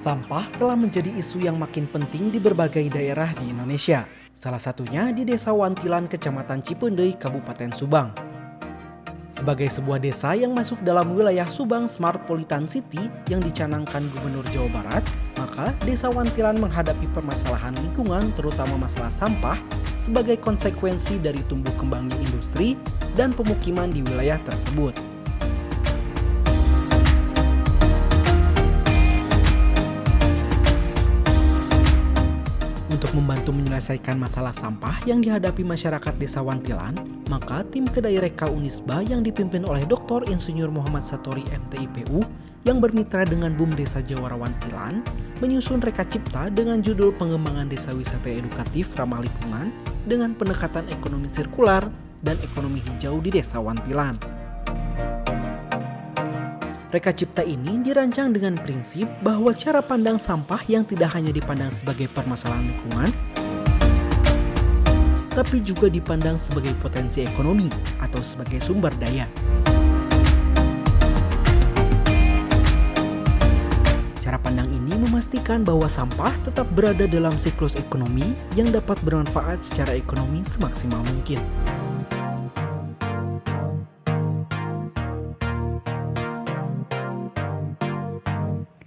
Sampah telah menjadi isu yang makin penting di berbagai daerah di Indonesia. Salah satunya di Desa Wantilan, Kecamatan Cipendei, Kabupaten Subang. Sebagai sebuah desa yang masuk dalam wilayah Subang Smartpolitan City yang dicanangkan Gubernur Jawa Barat, maka Desa Wantilan menghadapi permasalahan lingkungan terutama masalah sampah sebagai konsekuensi dari tumbuh kembangnya industri dan pemukiman di wilayah tersebut. Untuk membantu menyelesaikan masalah sampah yang dihadapi masyarakat Desa Wantilan, maka tim Kedai Reka Unisba yang dipimpin oleh Dr. Insinyur Muhammad Satori MTIPU yang bermitra dengan BUMDes Jawara Wantilan menyusun Reka Cipta dengan judul Pengembangan Desa Wisata Edukatif Ramah Lingkungan dengan pendekatan ekonomi sirkular dan ekonomi hijau di Desa Wantilan. Reka Cipta ini dirancang dengan prinsip bahwa cara pandang sampah yang tidak hanya dipandang sebagai permasalahan lingkungan, tapi juga dipandang sebagai potensi ekonomi atau sebagai sumber daya. Cara pandang ini memastikan bahwa sampah tetap berada dalam siklus ekonomi yang dapat bermanfaat secara ekonomi semaksimal mungkin.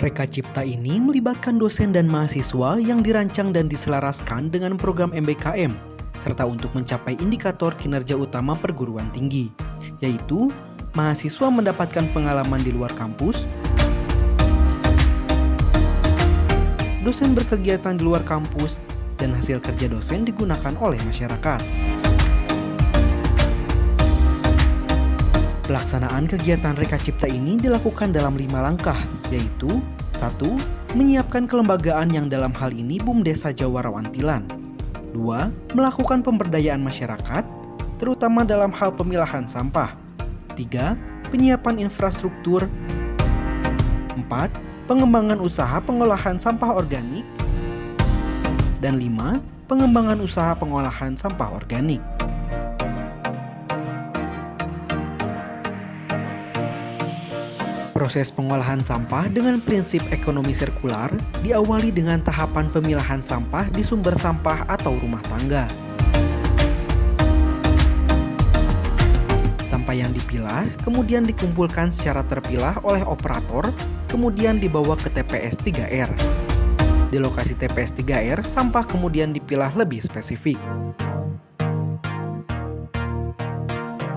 Reka Cipta ini melibatkan dosen dan mahasiswa yang dirancang dan diselaraskan dengan program MBKM, serta untuk mencapai indikator kinerja utama perguruan tinggi, yaitu mahasiswa mendapatkan pengalaman di luar kampus, dosen berkegiatan di luar kampus, dan hasil kerja dosen digunakan oleh masyarakat. Pelaksanaan kegiatan Reka Cipta ini dilakukan dalam 5 langkah, yaitu 1. Menyiapkan kelembagaan yang dalam hal ini BUMDes Jawara Wantilan. 2. Melakukan pemberdayaan masyarakat, terutama dalam hal pemilahan sampah. 3. Penyiapan infrastruktur. 4. Pengembangan usaha pengolahan sampah organik. Dan 5. Pengembangan usaha pengolahan sampah organik. Proses pengolahan sampah dengan prinsip ekonomi sirkular diawali dengan tahapan pemilahan sampah di sumber sampah atau rumah tangga. Sampah yang dipilah kemudian dikumpulkan secara terpilah oleh operator, kemudian dibawa ke TPS 3R. Di lokasi TPS 3R, sampah kemudian dipilah lebih spesifik.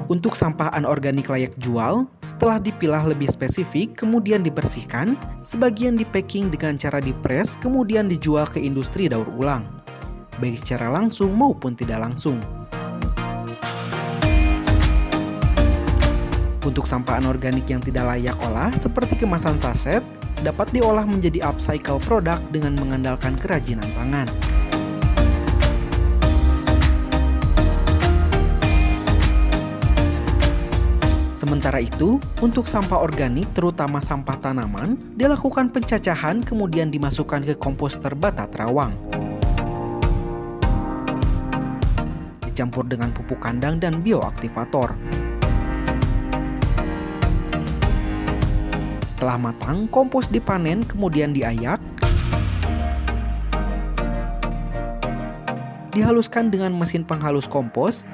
Untuk sampah anorganik layak jual, setelah dipilah lebih spesifik, kemudian dibersihkan, sebagian di-packing dengan cara dipres, kemudian dijual ke industri daur ulang, baik secara langsung maupun tidak langsung. Untuk sampah anorganik yang tidak layak olah, seperti kemasan saset, dapat diolah menjadi upcycle produk dengan mengandalkan kerajinan tangan. Sementara itu, untuk sampah organik terutama sampah tanaman, dilakukan pencacahan kemudian dimasukkan ke komposter bata terawang. Dicampur dengan pupuk kandang dan bioaktivator. Setelah matang, kompos dipanen kemudian diayak, dihaluskan dengan mesin penghalus kompos,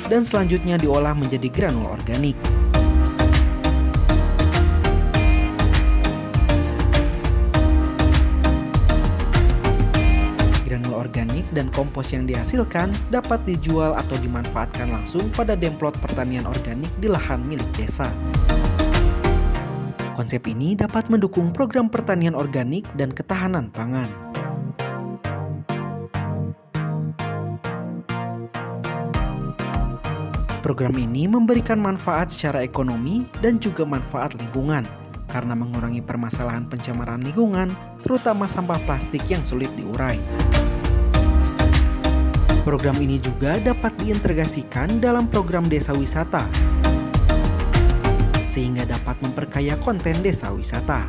dan selanjutnya diolah menjadi granul organik. Granul organik dan kompos yang dihasilkan dapat dijual atau dimanfaatkan langsung pada demplot pertanian organik di lahan milik desa. Konsep ini dapat mendukung program pertanian organik dan ketahanan pangan. Program ini memberikan manfaat secara ekonomi dan juga manfaat lingkungan karena mengurangi permasalahan pencemaran lingkungan, terutama sampah plastik yang sulit diurai. Program ini juga dapat diintegrasikan dalam program desa wisata, sehingga dapat memperkaya konten desa wisata.